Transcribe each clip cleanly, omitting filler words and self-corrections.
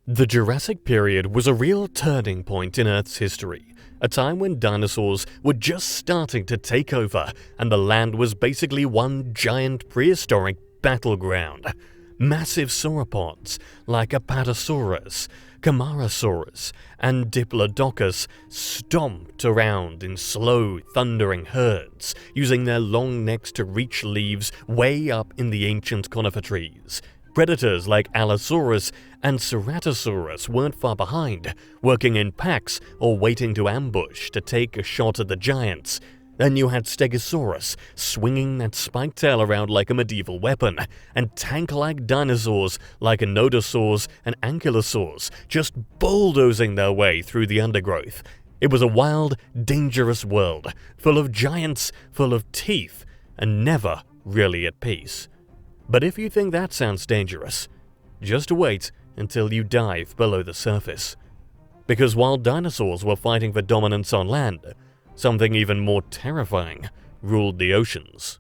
The Jurassic period was a real turning point in Earth's history, a time when dinosaurs were just starting to take over and the land was basically one giant prehistoric battleground. Massive sauropods like Apatosaurus, Camarasaurus, and Diplodocus stomped around in slow, thundering herds, using their long necks to reach leaves way up in the ancient conifer trees. Predators like Allosaurus and Ceratosaurus weren't far behind, working in packs or waiting to ambush to take a shot at the giants. Then you had Stegosaurus swinging that spiked tail around like a medieval weapon, and tank-like dinosaurs like Anodosaurs and Ankylosaurs just bulldozing their way through the undergrowth. It was a wild, dangerous world, full of giants, full of teeth, and never really at peace. But if you think that sounds dangerous, just wait until you dive below the surface. Because while dinosaurs were fighting for dominance on land, something even more terrifying ruled the oceans.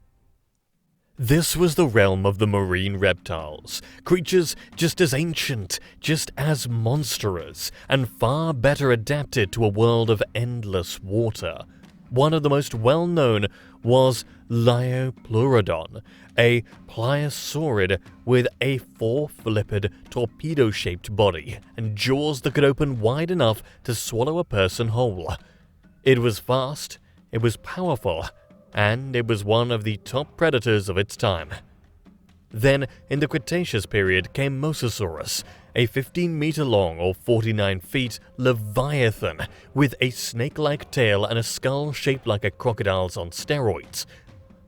This was the realm of the marine reptiles, creatures just as ancient, just as monstrous, and far better adapted to a world of endless water. One of the most well-known was Liopleurodon, a pliosaurid with a four-flipped, torpedo-shaped body and jaws that could open wide enough to swallow a person whole. It was fast, it was powerful, and it was one of the top predators of its time. Then, in the Cretaceous period, came Mosasaurus, a 15-meter-long or 49 feet Leviathan with a snake-like tail and a skull shaped like a crocodile's on steroids.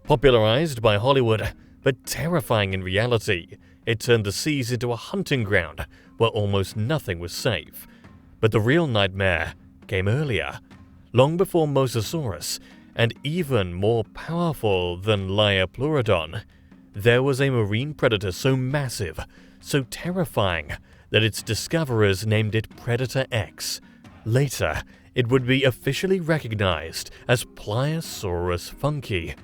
Popularized by Hollywood, but terrifying in reality, it turned the seas into a hunting ground where almost nothing was safe. But the real nightmare came earlier, long before Mosasaurus, and even more powerful than Liopleurodon. There was a marine predator so massive, so terrifying, that its discoverers named it Predator X. Later, it would be officially recognized as Pliosaurus funkei,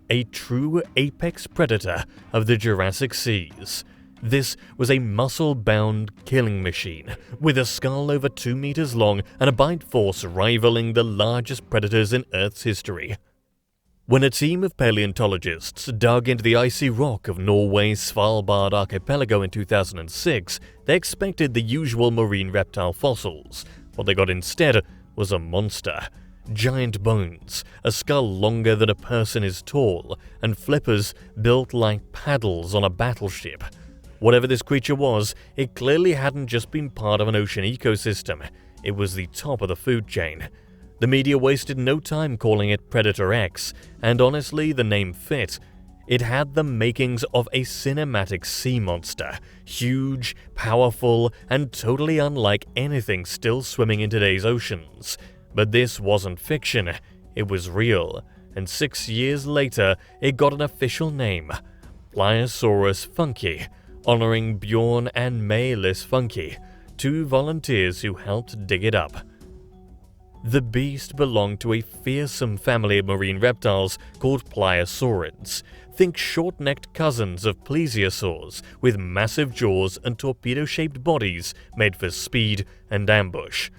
a true apex predator of the Jurassic seas. This was a muscle-bound killing machine, with a skull over 2 meters long and a bite force rivaling the largest predators in Earth's history. When a team of paleontologists dug into the icy rock of Norway's Svalbard archipelago in 2006, they expected the usual marine reptile fossils. What they got instead was a monster. Giant bones, a skull longer than a person is tall, and flippers built like paddles on a battleship. Whatever this creature was, it clearly hadn't just been part of an ocean ecosystem. It was the top of the food chain. The media wasted no time calling it Predator X, and honestly, the name fit. It had the makings of a cinematic sea monster, huge, powerful, and totally unlike anything still swimming in today's oceans. But this wasn't fiction, it was real, and 6 years later, it got an official name, Pliosaurus funkei, honoring Bjorn and May-Lis Funkey, two volunteers who helped dig it up. The beast belonged to a fearsome family of marine reptiles called pliosaurids. Think short-necked cousins of plesiosaurs with massive jaws and torpedo-shaped bodies made for speed and ambush.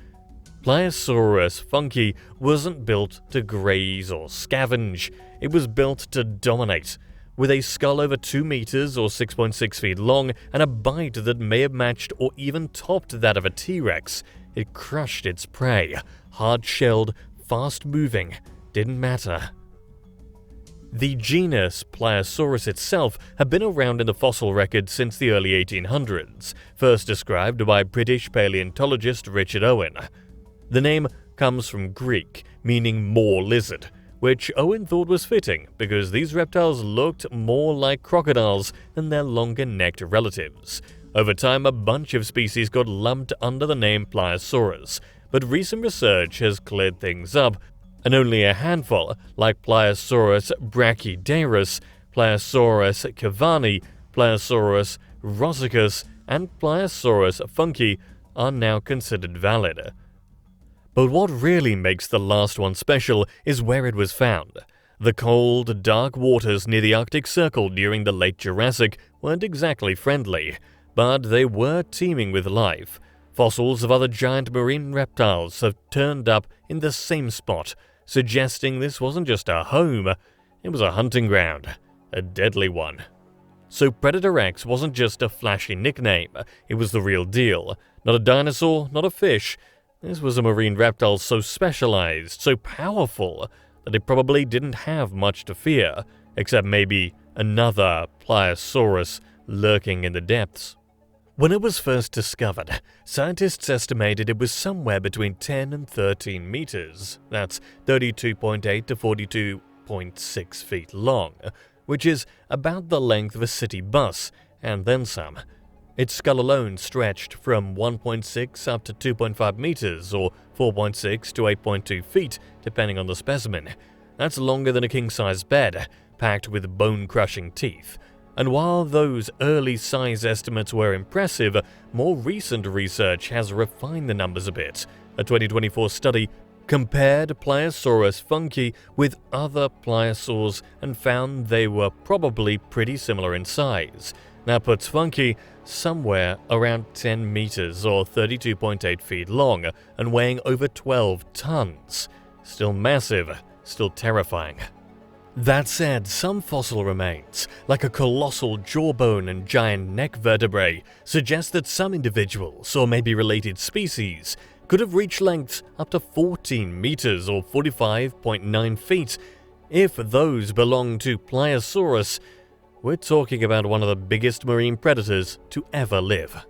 Pliosaurus funkei wasn't built to graze or scavenge, it was built to dominate. With a skull over 2 meters or 6.6 feet long and a bite that may have matched or even topped that of a T-Rex, it crushed its prey. Hard-shelled, fast-moving, didn't matter. The genus Pliosaurus itself had been around in the fossil record since the early 1800s, first described by British paleontologist Richard Owen. The name comes from Greek, meaning moor lizard, which Owen thought was fitting because these reptiles looked more like crocodiles than their longer-necked relatives. Over time, a bunch of species got lumped under the name Pliosaurus, but recent research has cleared things up, and only a handful, like Pliosaurus brachydarus, Pliosaurus cavani, Pliosaurus rossicus, and Pliosaurus funkei, are now considered valid. But what really makes the last one special is where it was found. The cold, dark waters near the Arctic Circle during the late Jurassic weren't exactly friendly, but they were teeming with life. Fossils of other giant marine reptiles have turned up in the same spot, suggesting this wasn't just a home, it was a hunting ground, a deadly one. So Predator X wasn't just a flashy nickname, it was the real deal. Not a dinosaur, not a fish. This was a marine reptile so specialized, so powerful, that it probably didn't have much to fear, except maybe another Pliosaurus lurking in the depths. When it was first discovered, scientists estimated it was somewhere between 10 and 13 meters, that's 32.8 to 42.6 feet long, which is about the length of a city bus, and then some. Its skull alone stretched from 1.6 up to 2.5 meters, or 4.6 to 8.2 feet, depending on the specimen. That's longer than a king-size bed, packed with bone-crushing teeth. And while those early size estimates were impressive, more recent research has refined the numbers a bit. A 2024 study compared Pliosaurus funkei with other pliosaurs and found they were probably pretty similar in size. That puts funkei somewhere around 10 meters or 32.8 feet long and weighing over 12 tons. Still massive, still terrifying. That said, some fossil remains, like a colossal jawbone and giant neck vertebrae, suggest that some individuals, or maybe related species, could have reached lengths up to 14 meters or 45.9 feet. If those belong to Pliosaurus, we're talking about one of the biggest marine predators to ever live.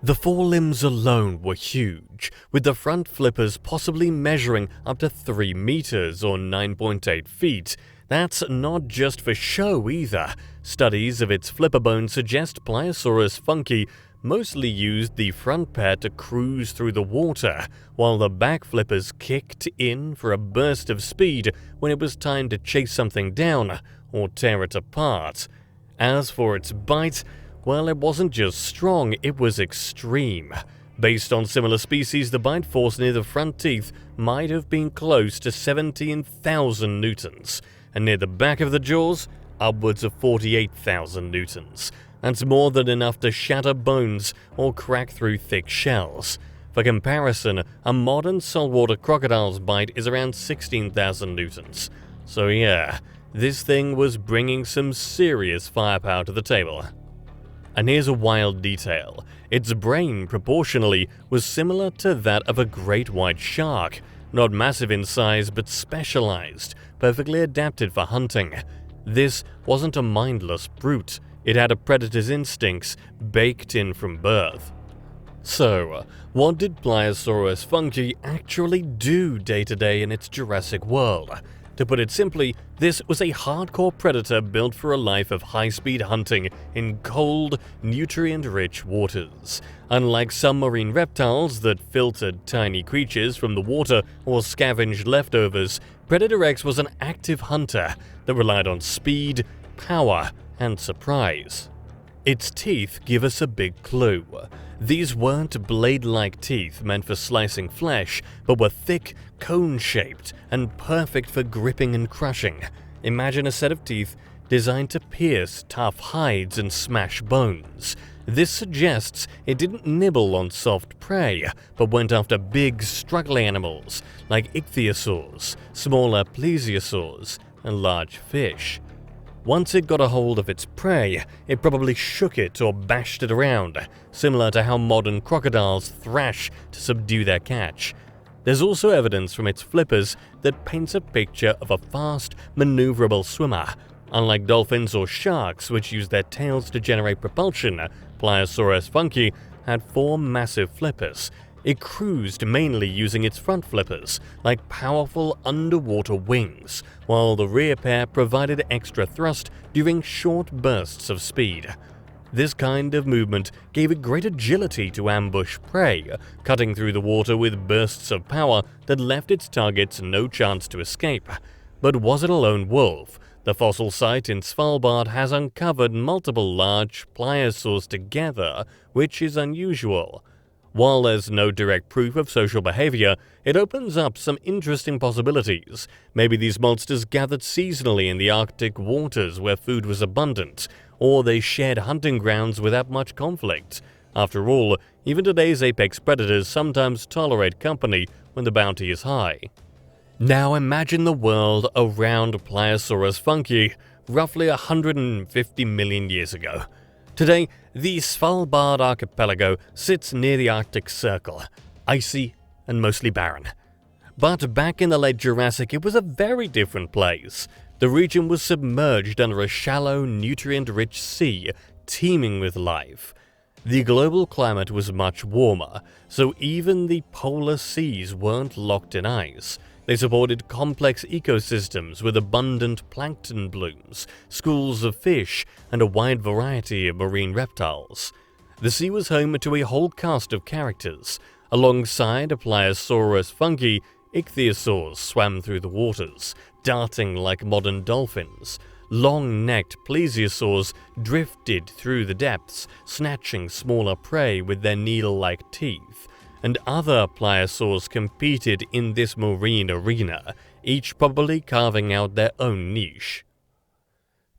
The forelimbs alone were huge, with the front flippers possibly measuring up to 3 meters or 9.8 feet. That's not just for show either. Studies of its flipper bone suggest Pliosaurus funkei mostly used the front pair to cruise through the water, while the back flippers kicked in for a burst of speed when it was time to chase something down or tear it apart. As for its bite, well, it wasn't just strong, it was extreme. Based on similar species, the bite force near the front teeth might have been close to 17,000 newtons, and near the back of the jaws, upwards of 48,000 newtons. That's more than enough to shatter bones or crack through thick shells. For comparison, a modern saltwater crocodile's bite is around 16,000 newtons. So yeah, this thing was bringing some serious firepower to the table. And here's a wild detail. Its brain, proportionally, was similar to that of a great white shark. Not massive in size, but specialized, perfectly adapted for hunting. This wasn't a mindless brute. It had a predator's instincts baked in from birth. So, what did Pliosaurus funkei actually do day to day in its Jurassic world? To put it simply, this was a hardcore predator built for a life of high-speed hunting in cold, nutrient-rich waters. Unlike some marine reptiles that filtered tiny creatures from the water or scavenged leftovers, Predator X was an active hunter that relied on speed, power, and surprise. Its teeth give us a big clue. These weren't blade-like teeth meant for slicing flesh, but were thick, cone-shaped, and perfect for gripping and crushing. Imagine a set of teeth designed to pierce tough hides and smash bones. This suggests it didn't nibble on soft prey, but went after big, struggling animals like ichthyosaurs, smaller plesiosaurs, and large fish. Once it got a hold of its prey, it probably shook it or bashed it around, similar to how modern crocodiles thrash to subdue their catch. There's also evidence from its flippers that paints a picture of a fast, maneuverable swimmer. Unlike dolphins or sharks, which use their tails to generate propulsion, Pliosaurus funkei had 4 massive flippers. It cruised mainly using its front flippers, like powerful underwater wings, while the rear pair provided extra thrust during short bursts of speed. This kind of movement gave it great agility to ambush prey, cutting through the water with bursts of power that left its targets no chance to escape. But was it a lone wolf? The fossil site in Svalbard has uncovered multiple large pliosaurs together, which is unusual. While there's no direct proof of social behavior, it opens up some interesting possibilities. Maybe these monsters gathered seasonally in the Arctic waters where food was abundant, or they shared hunting grounds without much conflict. After all, Even today's apex predators sometimes tolerate company when the bounty is high. Now imagine the world around Pliosaurus funkei roughly 150 million years ago. Today, the Svalbard archipelago sits near the Arctic Circle, icy and mostly barren. But back in the late Jurassic, it was a very different place. The region was submerged under a shallow, nutrient-rich sea, teeming with life. The global climate was much warmer, so even the polar seas weren't locked in ice. They supported complex ecosystems with abundant plankton blooms, schools of fish, and a wide variety of marine reptiles. The sea was home to a whole cast of characters. Alongside Pliosaurus funkei, ichthyosaurs swam through the waters, darting like modern dolphins. Long-necked plesiosaurs drifted through the depths, snatching smaller prey with their needle-like teeth. And other pliosaurs competed in this marine arena, each probably carving out their own niche.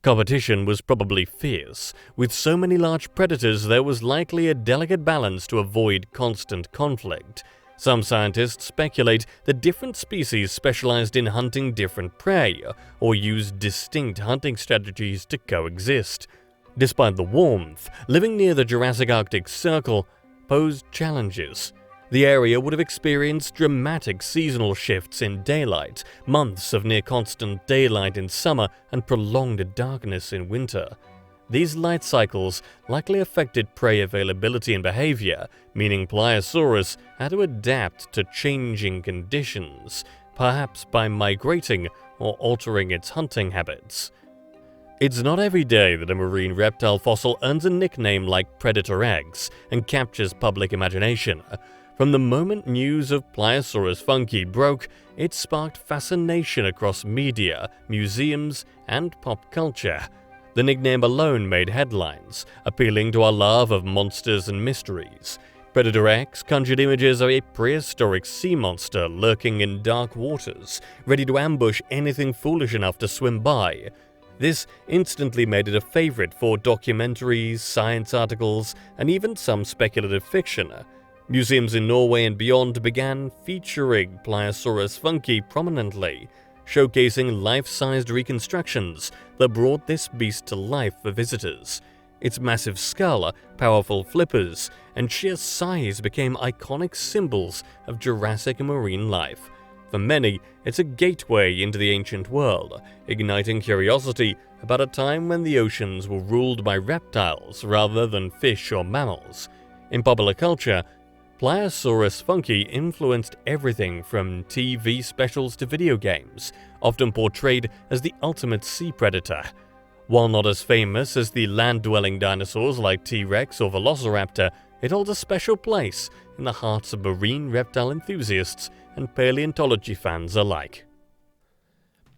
Competition was probably fierce. With so many large predators, there was likely a delicate balance to avoid constant conflict. Some scientists speculate that different species specialized in hunting different prey, or used distinct hunting strategies to coexist. Despite the warmth, living near the Jurassic Arctic Circle posed challenges. The area would have experienced dramatic seasonal shifts in daylight, months of near-constant daylight in summer, and prolonged darkness in winter. These light cycles likely affected prey availability and behavior, meaning Pliosaurus had to adapt to changing conditions, perhaps by migrating or altering its hunting habits. It's not every day that a marine reptile fossil earns a nickname like Predator X and captures public imagination. From the moment news of Pliosaurus funkei broke, it sparked fascination across media, museums, and pop culture. The nickname alone made headlines, appealing to our love of monsters and mysteries. Predator X conjured images of a prehistoric sea monster lurking in dark waters, ready to ambush anything foolish enough to swim by. This instantly made it a favorite for documentaries, science articles, and even some speculative fiction. Museums in Norway and beyond began featuring Pliosaurus funkei prominently, showcasing life-sized reconstructions that brought this beast to life for visitors. Its massive skull, powerful flippers, and sheer size became iconic symbols of Jurassic marine life. For many, it's a gateway into the ancient world, igniting curiosity about a time when the oceans were ruled by reptiles rather than fish or mammals. In popular culture, Pliosaurus funkei influenced everything from TV specials to video games, often portrayed as the ultimate sea predator. While not as famous as the land-dwelling dinosaurs like T-Rex or Velociraptor, it holds a special place in the hearts of marine reptile enthusiasts and paleontology fans alike.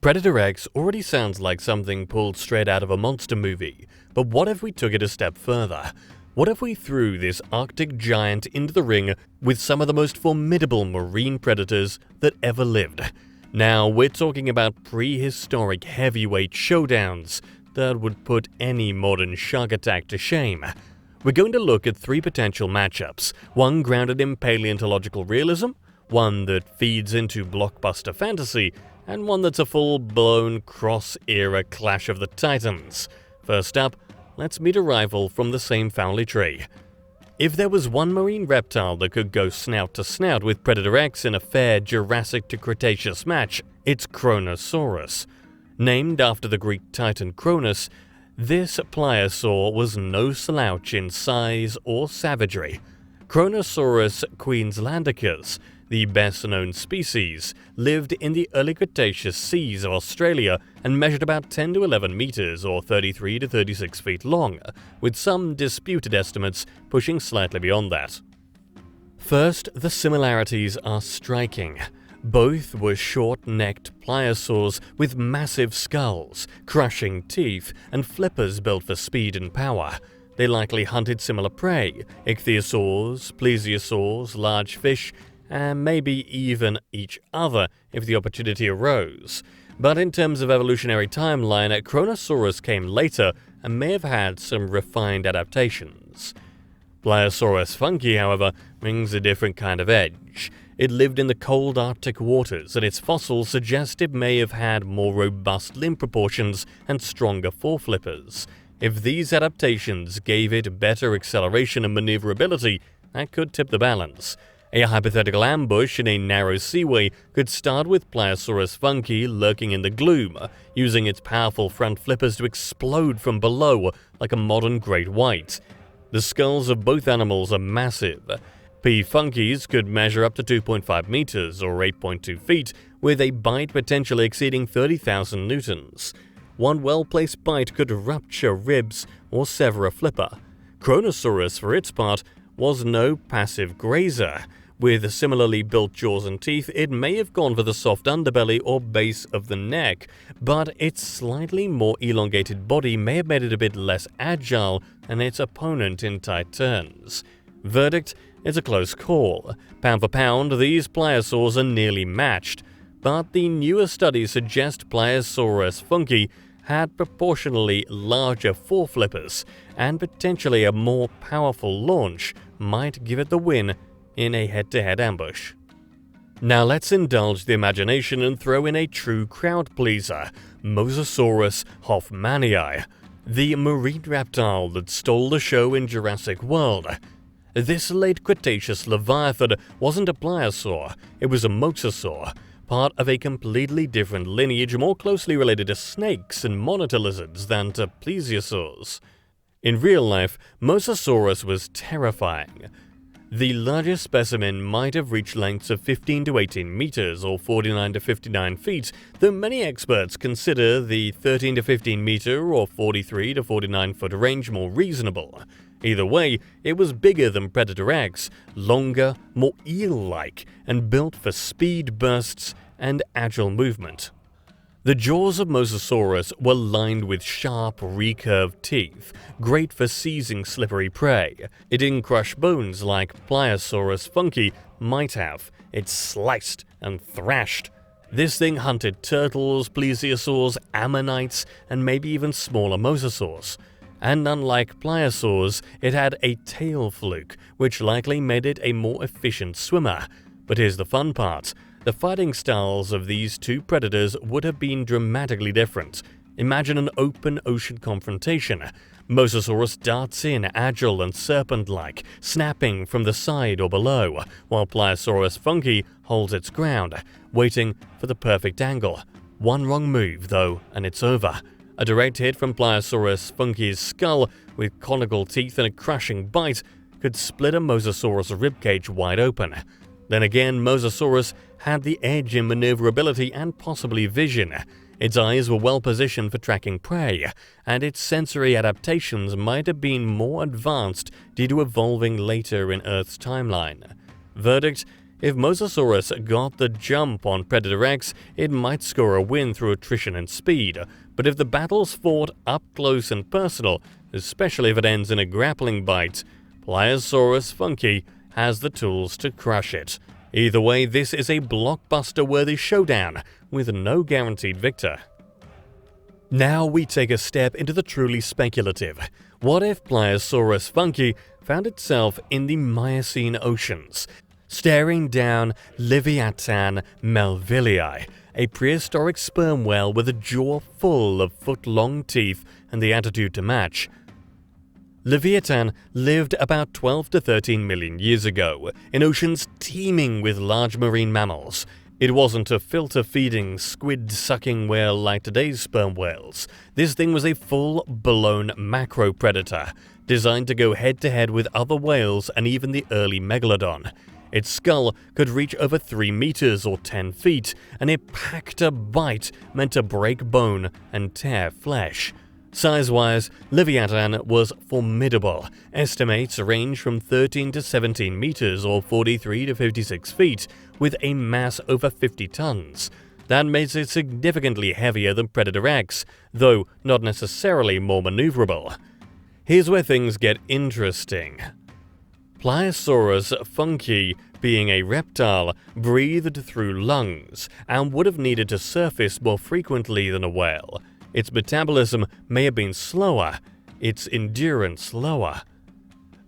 Predator X already sounds like something pulled straight out of a monster movie, but what if we took it a step further? What if we threw this Arctic giant into the ring with some of the most formidable marine predators that ever lived? Now we're talking about prehistoric heavyweight showdowns that would put any modern shark attack to shame. We're going to look at three potential matchups, one grounded in paleontological realism, one that feeds into blockbuster fantasy, and one that's a full-blown cross-era clash of the titans. First up, let's meet a rival from the same family tree. If there was one marine reptile that could go snout to snout with Predator X in a fair Jurassic to Cretaceous match, it's Kronosaurus. Named after the Greek titan Kronos, this pliosaur was no slouch in size or savagery. Kronosaurus queenslandicus, the best-known species, lived in the early Cretaceous seas of Australia and measured about 10 to 11 meters or 33 to 36 feet long, with some disputed estimates pushing slightly beyond that. First, the similarities are striking. Both were short-necked pliosaurs with massive skulls, crushing teeth, and flippers built for speed and power. They likely hunted similar prey, ichthyosaurs, plesiosaurs, large fish, and maybe even each other if the opportunity arose. But in terms of evolutionary timeline, Kronosaurus came later and may have had some refined adaptations. Pliosaurus funkei, however, brings a different kind of edge. It lived in the cold Arctic waters, and its fossils suggest it may have had more robust limb proportions and stronger foreflippers. If these adaptations gave it better acceleration and maneuverability, that could tip the balance. A hypothetical ambush in a narrow seaway could start with Pliosaurus funkei lurking in the gloom, using its powerful front flippers to explode from below like a modern great white. The skulls of both animals are massive. P. funkeis could measure up to 2.5 meters or 8.2 feet, with a bite potentially exceeding 30,000 newtons. One well-placed bite could rupture ribs or sever a flipper. Kronosaurus, for its part, was no passive grazer. With similarly built jaws and teeth, it may have gone for the soft underbelly or base of the neck, but its slightly more elongated body may have made it a bit less agile than its opponent in tight turns. Verdict: it's a close call. Pound for pound, these pliosaurs are nearly matched, but the newer studies suggest Pliosaurus funkei had proportionally larger foreflippers, and potentially a more powerful launch might give it the win in a head-to-head ambush. Now let's indulge the imagination and throw in a true crowd pleaser, Mosasaurus hoffmanii, the marine reptile that stole the show in Jurassic World. This late Cretaceous Leviathan wasn't a pliosaur, it was a mosasaur, part of a completely different lineage more closely related to snakes and monitor lizards than to plesiosaurs. In real life, Mosasaurus was terrifying. The largest specimen might have reached lengths of 15 to 18 meters or 49 to 59 feet, though many experts consider the 13 to 15 meter or 43 to 49 foot range more reasonable. Either way, it was bigger than Predator X, longer, more eel-like, and built for speed bursts and agile movement. The jaws of Mosasaurus were lined with sharp, recurved teeth, great for seizing slippery prey. It didn't crush bones like Pliosaurus funkei might have. It sliced and thrashed. This thing hunted turtles, plesiosaurs, ammonites, and maybe even smaller mosasaurs. And unlike pliosaurs, it had a tail fluke, which likely made it a more efficient swimmer. But here's the fun part. The fighting styles of these two predators would have been dramatically different. Imagine an open ocean confrontation. Mosasaurus darts in agile and serpent-like, snapping from the side or below, while Pliosaurus funkei holds its ground, waiting for the perfect angle. One wrong move, though, and it's over. A direct hit from Pliosaurus funkei's skull, with conical teeth and a crushing bite, could split a Mosasaurus ribcage wide open. Then again, Mosasaurus had the edge in maneuverability and possibly vision. Its eyes were well positioned for tracking prey, and its sensory adaptations might have been more advanced due to evolving later in Earth's timeline. Verdict: if Mosasaurus got the jump on Predator X, it might score a win through attrition and speed, but if the battle's fought up close and personal, especially if it ends in a grappling bite, Pliosaurus funkei has the tools to crush it. Either way, this is a blockbuster-worthy showdown with no guaranteed victor. Now we take a step into the truly speculative. What if Pliosaurus funkei found itself in the Miocene oceans, staring down Livyatan melvillei, a prehistoric sperm whale with a jaw full of foot-long teeth and the attitude to match? Livyatan lived about 12 to 13 million years ago, in oceans teeming with large marine mammals. It wasn't a filter-feeding, squid-sucking whale like today's sperm whales. This thing was a full-blown macro-predator, designed to go head-to-head with other whales and even the early megalodon. Its skull could reach over 3 meters or 10 feet, and it packed a bite meant to break bone and tear flesh. Size-wise, Livyatan was formidable. Estimates range from 13 to 17 meters or 43 to 56 feet, with a mass over 50 tons. That makes it significantly heavier than Predator X, though not necessarily more maneuverable. Here's where things get interesting. Pliosaurus funkei, being a reptile, breathed through lungs and would have needed to surface more frequently than a whale. Its metabolism may have been slower, its endurance lower.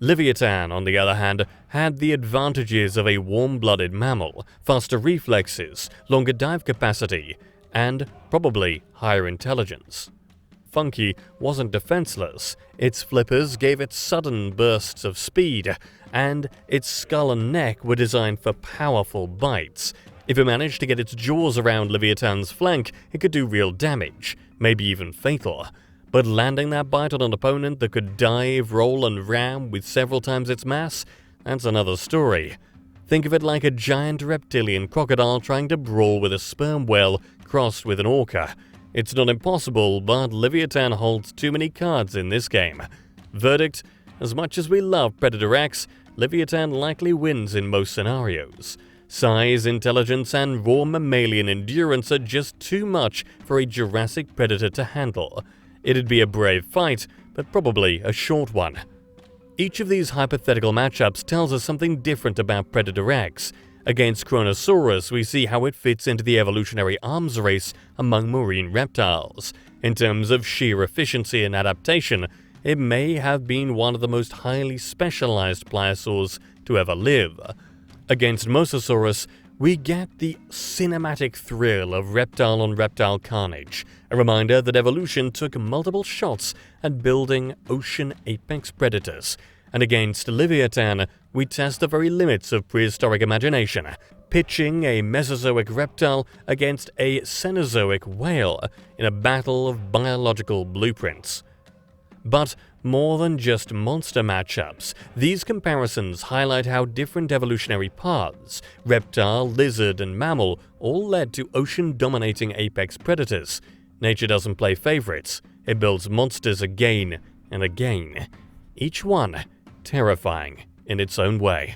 Livyatan, on the other hand, had the advantages of a warm-blooded mammal, faster reflexes, longer dive capacity, and probably higher intelligence. Funkei wasn't defenseless, its flippers gave it sudden bursts of speed, and its skull and neck were designed for powerful bites. If it managed to get its jaws around Livyatan's flank, it could do real damage, maybe even fatal. But landing that bite on an opponent that could dive, roll, and ram with several times its mass, that's another story. Think of it like a giant reptilian crocodile trying to brawl with a sperm whale crossed with an orca. It's not impossible, but Livyatan holds too many cards in this game. Verdict: as much as we love Predator X, Livyatan likely wins in most scenarios. Size, intelligence, and raw mammalian endurance are just too much for a Jurassic predator to handle. It'd be a brave fight, but probably a short one. Each of these hypothetical matchups tells us something different about Predator X. Against Kronosaurus, we see how it fits into the evolutionary arms race among marine reptiles. In terms of sheer efficiency and adaptation, it may have been one of the most highly specialized pliosaurs to ever live. Against Mosasaurus, we get the cinematic thrill of reptile-on-reptile carnage, a reminder that evolution took multiple shots at building ocean apex predators. And against Livyatan, we test the very limits of prehistoric imagination, pitching a Mesozoic reptile against a Cenozoic whale in a battle of biological blueprints. But more than just monster matchups, these comparisons highlight how different evolutionary paths, reptile, lizard, and mammal, all led to ocean-dominating apex predators. Nature doesn't play favorites, it builds monsters again and again, each one terrifying in its own way.